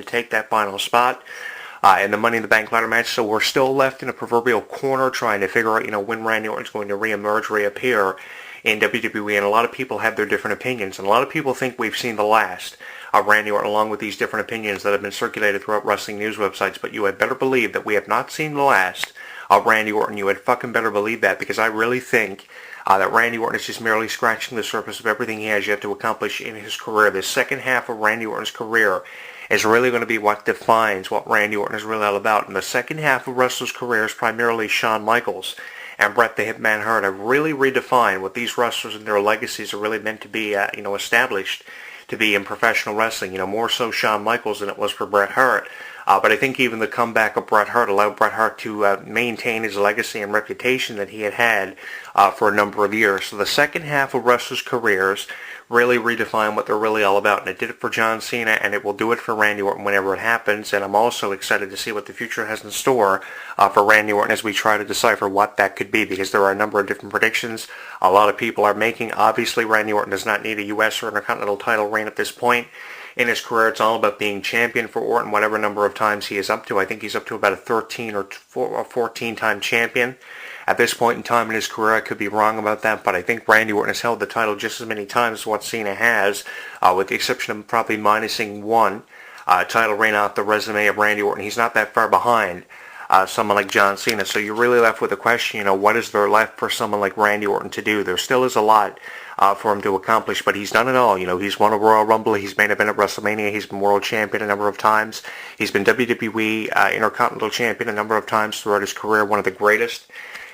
to take that final spot in the Money in the Bank ladder match. So we're still left in a proverbial corner trying to figure out, when Randy Orton's going to reappear in WWE. And a lot of people have their different opinions. And a lot of people think we've seen the last of Randy Orton, along with these different opinions that have been circulated throughout wrestling news websites. But you had better believe that we have not seen the last of Randy Orton. You had fucking better believe that, because I really think that Randy Orton is just merely scratching the surface of everything he has yet to accomplish in his career. The second half of Randy Orton's career is really going to be what defines what Randy Orton is really all about. And the second half of wrestlers' careers, primarily Shawn Michaels and Bret the Hitman Hart, have really redefined what these wrestlers and their legacies are really meant to be, established to be in professional wrestling. More so Shawn Michaels than it was for Bret Hart. But I think even the comeback of Bret Hart allowed Bret Hart to maintain his legacy and reputation that he had for a number of years. So the second half of wrestlers' careers really redefine what they're really all about. And it did it for John Cena, and it will do it for Randy Orton whenever it happens. And I'm also excited to see what the future has in store for Randy Orton as we try to decipher what that could be, because there are a number of different predictions a lot of people are making. Obviously, Randy Orton does not need a U.S. or Intercontinental title reign at this point in his career. It's all about being champion for Orton, whatever number of times he is up to. I think he's up to about a 13 or 14-time champion at this point in time in his career. I could be wrong about that, but I think Randy Orton has held the title just as many times as what Cena has, with the exception of probably minusing one title reign off the resume of Randy Orton. He's not that far behind someone like John Cena. So you're really left with the question, what is there left for someone like Randy Orton to do? There still is a lot for him to accomplish, but he's done it all. He's won a Royal Rumble, he's main event at WrestleMania, he's been world champion a number of times, he's been WWE Intercontinental champion a number of times throughout his career, one of the greatest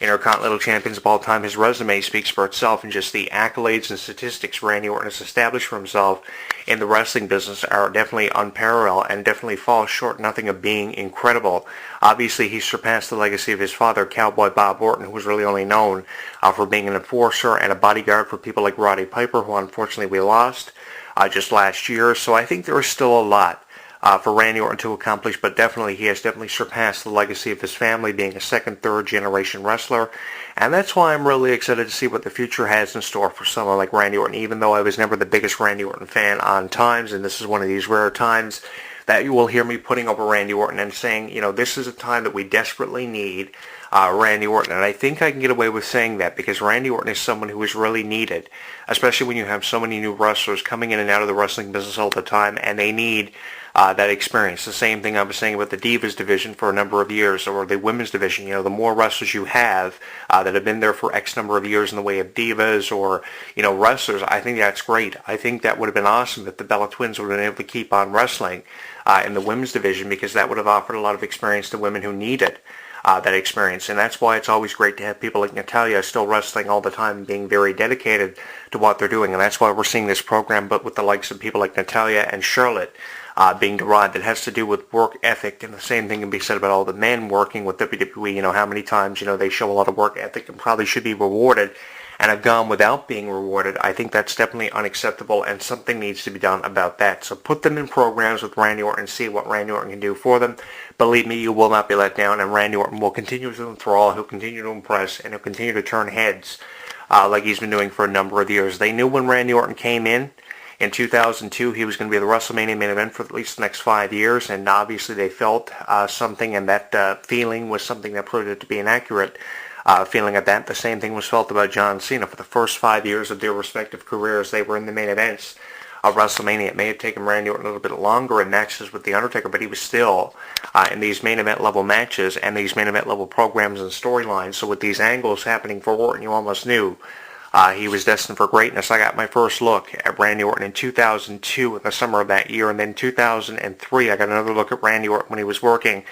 Intercontinental champions of all time. His resume speaks for itself, and just the accolades and statistics Randy Orton has established for himself in the wrestling business are definitely unparalleled and definitely fall short nothing of being incredible. Obviously, he surpassed the legacy of his father, Cowboy Bob Orton, who was really only known for being an enforcer and a bodyguard for people like Roddy Piper, who unfortunately we lost just last year. So I think there is still a lot for Randy Orton to accomplish, but he has surpassed the legacy of his family, being a second, third generation wrestler. And that's why I'm really excited to see what the future has in store for someone like Randy Orton, even though I was never the biggest Randy Orton fan on times, and this is one of these rare times that you will hear me putting over Randy Orton and saying, this is a time that we desperately need Randy Orton. And I think I can get away with saying that because Randy Orton is someone who is really needed, especially when you have so many new wrestlers coming in and out of the wrestling business all the time, and they need that experience. The same thing I was saying about the Divas division for a number of years, or the women's division. The more wrestlers you have that have been there for X number of years in the way of divas or, wrestlers, I think that's great. I think that would have been awesome if the Bella Twins would have been able to keep on wrestling in the women's division, because that would have offered a lot of experience to women who needed that experience. And that's why it's always great to have people like Natalya still wrestling all the time and being very dedicated to what they're doing. And that's why we're seeing this program, but with the likes of people like Natalya and Charlotte being derived, that has to do with work ethic. And the same thing can be said about all the men working with WWE. How many times, they show a lot of work ethic and probably should be rewarded and have gone without being rewarded. I think that's definitely unacceptable, and something needs to be done about that. So put them in programs with Randy Orton and see what Randy Orton can do for them. Believe me, you will not be let down, and Randy Orton will continue to enthrall, he'll continue to impress, and he'll continue to turn heads like he's been doing for a number of years. They knew when Randy Orton came in 2002, he was going to be the WrestleMania main event for at least the next 5 years, and obviously they felt something, and that feeling was something that proved it to be inaccurate. Feeling at that. The same thing was felt about John Cena. For the first 5 years of their respective careers, they were in the main events of WrestleMania. It may have taken Randy Orton a little bit longer in matches with The Undertaker, but he was still in these main event level matches and these main event level programs and storylines. So with these angles happening for Orton, you almost knew he was destined for greatness. I got my first look at Randy Orton in 2002 in the summer of that year, and then 2003 I got another look at Randy Orton when he was working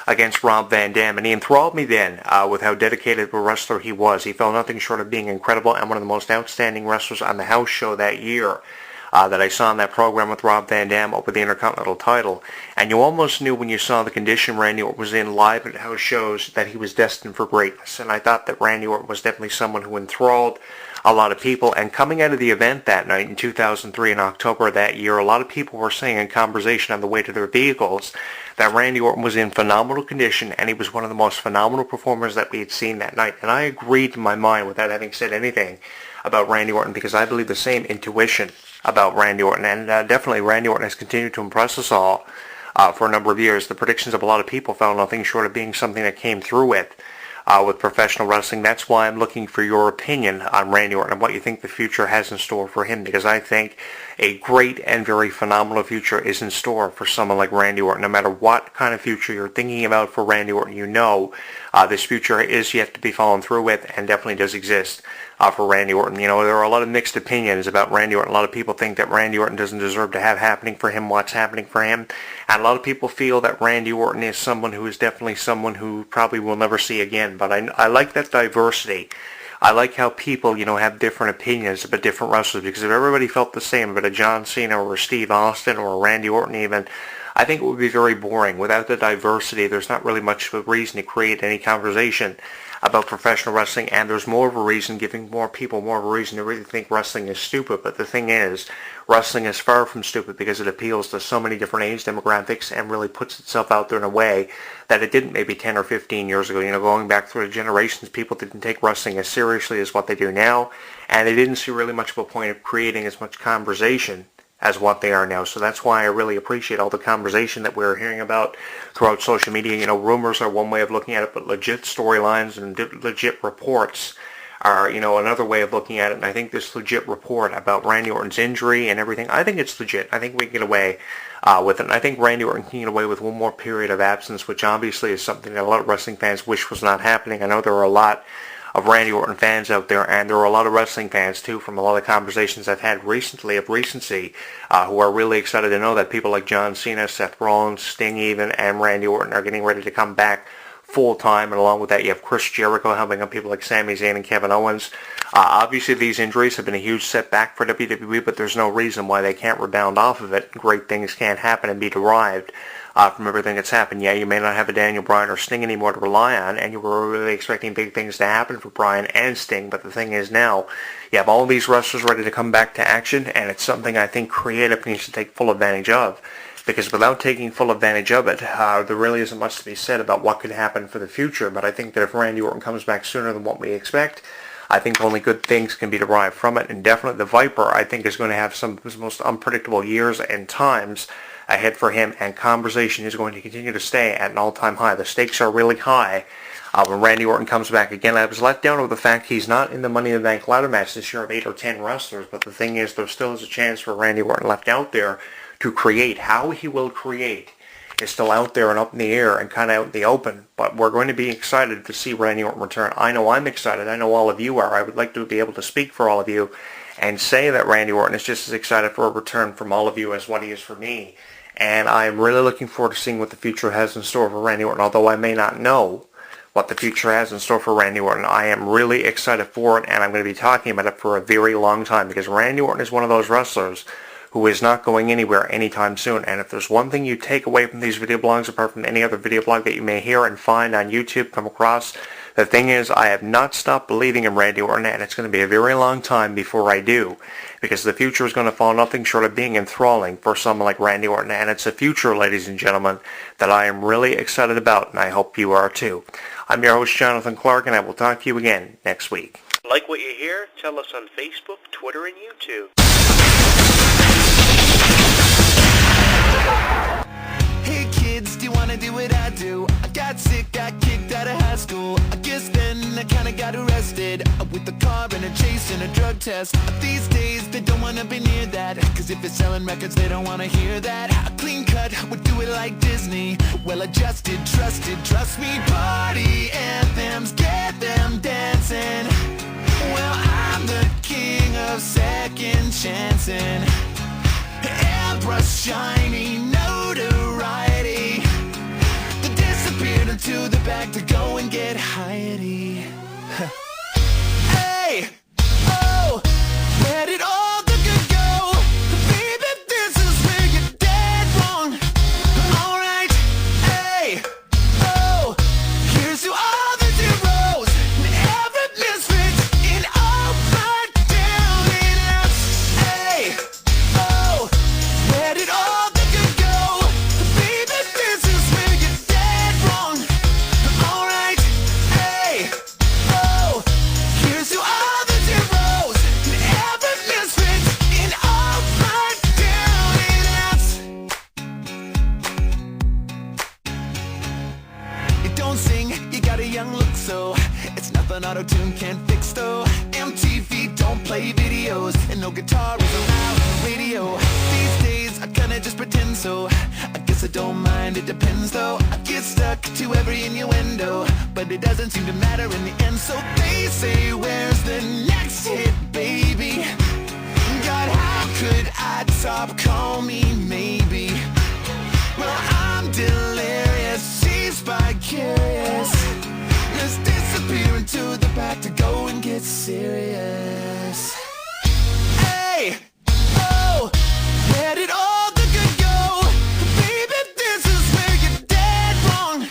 against Rob Van Dam, and he enthralled me then with how dedicated a wrestler he was. He fell nothing short of being incredible and one of the most outstanding wrestlers on the house show that year that I saw in that program with Rob Van Dam over the Intercontinental title. And you almost knew when you saw the condition Randy Orton was in live at house shows that he was destined for greatness. And I thought that Randy Orton was definitely someone who enthralled a lot of people. And coming out of the event that night in 2003 in October of that year, a lot of people were saying in conversation on the way to their vehicles that Randy Orton was in phenomenal condition, and he was one of the most phenomenal performers that we had seen that night. And I agreed in my mind without having said anything about Randy Orton, because I believe the same intuition about Randy Orton. And definitely Randy Orton has continued to impress us all for a number of years. The predictions of a lot of people fell nothing short of being something that came through with professional wrestling. That's why I'm looking for your opinion on Randy Orton and what you think the future has in store for him, because I think a great and very phenomenal future is in store for someone like Randy Orton. No matter what kind of future you're thinking about for Randy Orton, you know this future is yet to be followed through with and definitely does exist for Randy Orton. You know, there are a lot of mixed opinions about Randy Orton. A lot of people think that Randy Orton doesn't deserve to have happening for him what's happening for him. And a lot of people feel that Randy Orton is someone who is definitely someone who probably will never see again. But I like that diversity. I like how people, you know, have different opinions about different wrestlers, because if everybody felt the same about a John Cena or a Steve Austin or a Randy Orton even, I think it would be very boring. Without the diversity, there's not really much of a reason to create any conversation about professional wrestling, and there's more of a reason, giving more people more of a reason to really think wrestling is stupid. But the thing is, wrestling is far from stupid because it appeals to so many different age demographics and really puts itself out there in a way that it didn't maybe 10 or 15 years ago. You know, going back through the generations, people didn't take wrestling as seriously as what they do now, and they didn't see really much of a point of creating as much conversation as what they are now. So that's why I really appreciate all the conversation that we're hearing about throughout social media. You know, rumors are one way of looking at it, but legit storylines and legit reports are, you know, another way of looking at it. And I think this legit report about Randy Orton's injury and everything, I think it's legit. I think we can get away with it. And I think Randy Orton can get away with one more period of absence, which obviously is something that a lot of wrestling fans wish was not happening. I know there are a lot of Randy Orton fans out there, and there are a lot of wrestling fans too, from a lot of conversations I've had recently of recency, who are really excited to know that people like John Cena, Seth Rollins, Sting even, and Randy Orton are getting ready to come back full time. And along with that, you have Chris Jericho helping out people like Sami Zayn and Kevin Owens. Obviously, these injuries have been a huge setback for WWE, but there's no reason why they can't rebound off of it. Great things can happen and be derived from everything that's happened. Yeah, you may not have a Daniel Bryan or Sting anymore to rely on, and you were really expecting big things to happen for Bryan and Sting, but the thing is now, you have all these wrestlers ready to come back to action, and it's something I think creative needs to take full advantage of, because without taking full advantage of it, there really isn't much to be said about what could happen for the future. But I think that if Randy Orton comes back sooner than what we expect, I think only good things can be derived from it, and definitely the Viper, I think, is going to have some of his most unpredictable years and times ahead for him, and conversation is going to continue to stay at an all-time high. The stakes are really high when Randy Orton comes back. Again, I was let down with the fact he's not in the Money in the Bank ladder match this year of 8 or 10 wrestlers, but the thing is, there still is a chance for Randy Orton left out there to create. How he will create is still out there and up in the air and kind of out in the open, but we're going to be excited to see Randy Orton return. I know I'm excited. I know all of you are. I would like to be able to speak for all of you and say that Randy Orton is just as excited for a return from all of you as what he is for me. And I'm really looking forward to seeing what the future has in store for Randy Orton. Although I may not know what the future has in store for Randy Orton, I am really excited for it, and I'm going to be talking about it for a very long time, because Randy Orton is one of those wrestlers who is not going anywhere anytime soon. And if there's one thing you take away from these video blogs, apart from any other video blog that you may hear and find on YouTube, come across, the thing is, I have not stopped believing in Randy Orton, and it's going to be a very long time before I do, because the future is going to fall nothing short of being enthralling for someone like Randy Orton. And it's a future, ladies and gentlemen, that I am really excited about, and I hope you are too. I'm your host, Jonathan Clarke, and I will talk to you again next week. Like what you hear? Tell us on Facebook, Twitter, and YouTube. Hey kids, do you wanna do what I do? I got sick, got kicked out of high school. I guess then I kinda got arrested with a car and a chase and a drug test. These days they don't wanna be near that, cause if it's selling records they don't wanna hear that. A clean cut would do it like Disney, well adjusted, trusted, trust me. Party anthems, get them dancing. Well, I'm the king of second chancing. Airbrush shiny notoriety that disappeared into the back to go and get Heidi. Hey, oh, where did all the good go? Baby, this is where you're dead wrong. Alright, hey, oh, here's to all the zeros and every misfit in all right down in us. Hey, oh, where did all the good go? Baby, this is where you're dead wrong. Alright, hey. shows, and no guitar is allowed on the radio. These days I kinda just pretend so. I guess I don't mind, it depends though. I get stuck to every innuendo, but it doesn't seem to matter in the end. So they say, where's the next hit, baby? God, how could I top? Call me maybe. Well, I'm delirious, she's vicarious. Let's disappear into the back to go and get serious. Hey, oh, where did all the good go? Baby, this is where you're dead wrong.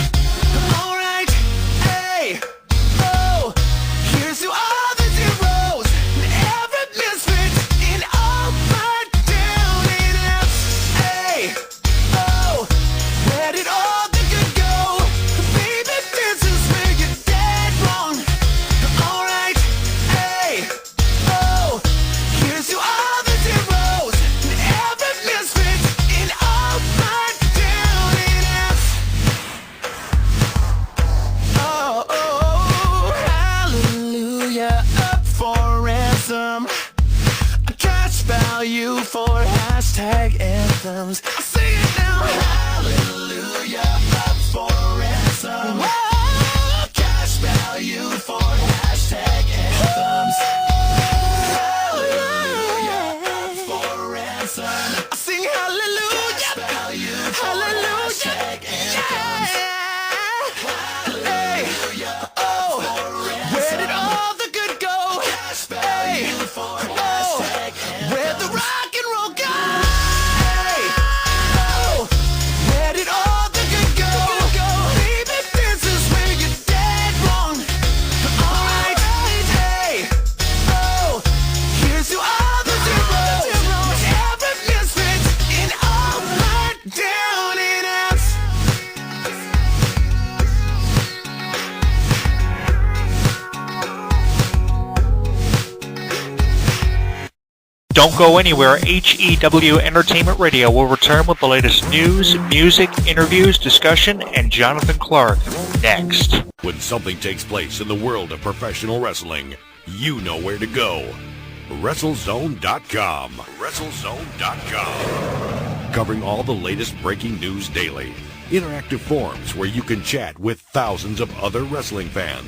Alright, hey, oh, here's to all the zeros and every misfit in all my down and outs. Hey, oh, where did all the good go? Baby, this is where you're dead wrong. Alright, hey, oh, here's to all the zeros and every misfit in all my down and outs. Oh, oh, hallelujah, up for ransom. Cash value for hashtag anthems. I sing it now. Hallelujah, up for ransom. Whoa, cash value for hashtag anthems. Hallelujah, up for ransom. I sing hallelujah, cash value for hashtag anthems. Hallelujah, oh, where did all the good go? Cash value for hashtag anthems. Where the rock and roll go? Hey, oh, where did all the good go? Baby, this is where you're dead wrong. Alright, hey, oh, here's to all the zeros, every misfit in all my down and outs. Don't go anywhere. HEW Entertainment Radio will return with the latest news, music, interviews, discussion, and Jonathan Clarke next. When something takes place in the world of professional wrestling, you know where to go. WrestleZone.com. WrestleZone.com. Covering all the latest breaking news daily. Interactive forums where you can chat with thousands of other wrestling fans.